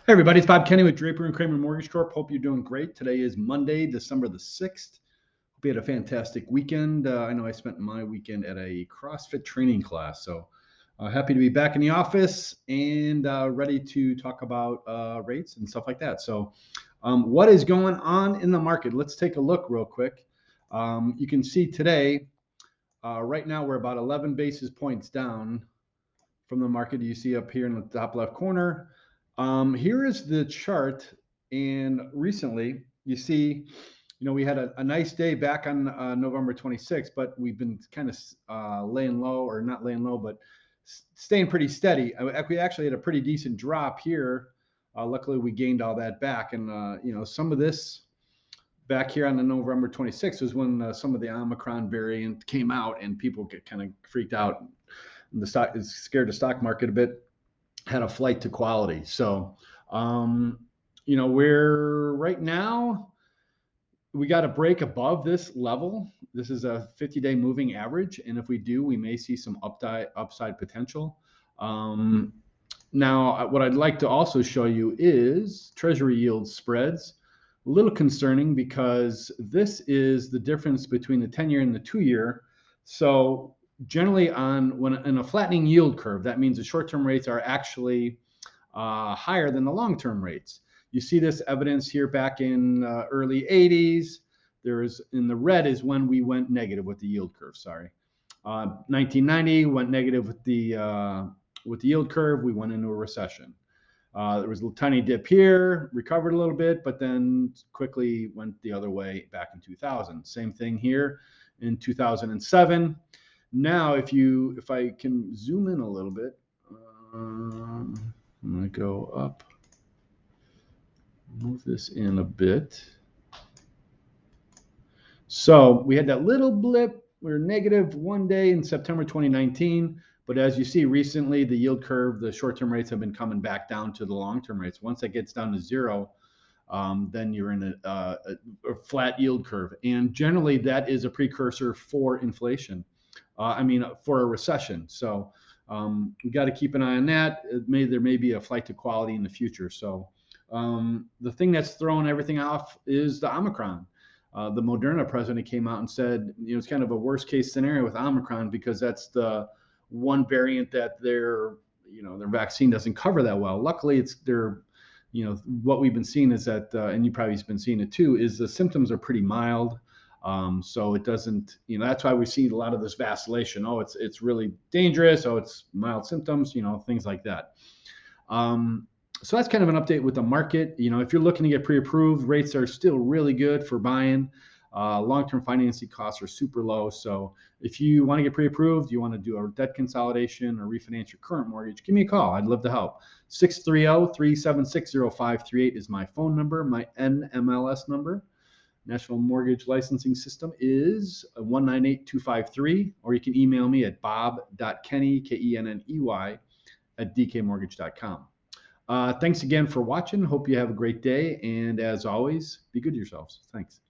Hey everybody, it's Bob Kenny with Draper and Kramer Mortgage Corp. Hope you're doing great. Today is Monday, December the 6th. Hope you had a fantastic weekend. I know I spent my weekend at a CrossFit training class, so happy to be back in the office and ready to talk about rates and stuff like that. So, what is going on in the market? Let's take a look real quick. You can see today, right now, we're about 11 basis points down from the market. You see up here in the top left corner. Here is the chart, and recently you see, we had a nice day back on November 26th, but we've been kind of laying low, or not laying low, but staying pretty steady. We actually had a pretty decent drop here. Luckily, we gained all that back, and some of this back here on the November 26th was when some of the Omicron variant came out, and people get kind of freaked out. The stock is scared the stock market a bit, had a flight to quality. So, we're right now, we got to break above this level. This is a 50-day moving average. And if we do, we may see some upside potential. Now, what I'd like to also show you is Treasury yield spreads. A little concerning because this is the difference between the 10-year and the 2-year. So generally when in a flattening yield curve, that means the short-term rates are actually higher than the long-term rates. You see this evidence here back in early 80s. There's in the red is when we went negative with the yield curve. 1990 went negative with the yield curve. We went into a recession. There was a tiny dip here, recovered a little bit, but then quickly went the other way back in 2000. Same thing here in 2007. Now, if I can zoom in a little bit, I'm going to go up, move this in a bit. So we had that little blip. We were negative one day in September 2019. But as you see recently, the yield curve, the short-term rates have been coming back down to the long-term rates. Once that gets down to zero, then you're in a flat yield curve. And generally, that is a precursor for inflation. For a recession. So we got to keep an eye on that. There may be a flight to quality in the future. So the thing that's throwing everything off is the Omicron. The Moderna president came out and said, it's kind of a worst case scenario with Omicron because that's the one variant that their vaccine doesn't cover that well. Luckily, what we've been seeing is that, and you probably have been seeing it too, is the symptoms are pretty mild. So it doesn't, that's why we see a lot of this vacillation. Oh, it's really dangerous. Oh, it's mild symptoms, things like that. So that's kind of an update with the market. If you're looking to get pre-approved, rates are still really good for buying. Long-term financing costs are super low. So if you want to get pre-approved, you want to do a debt consolidation or refinance your current mortgage, give me a call. I'd love to help. 630-376-0538 is my phone number, my NMLS number. National Mortgage Licensing System is 198253, or you can email me at bob.kenny, Kenney, at dkmortgage.com. Thanks again for watching. Hope you have a great day. And as always, be good to yourselves. Thanks.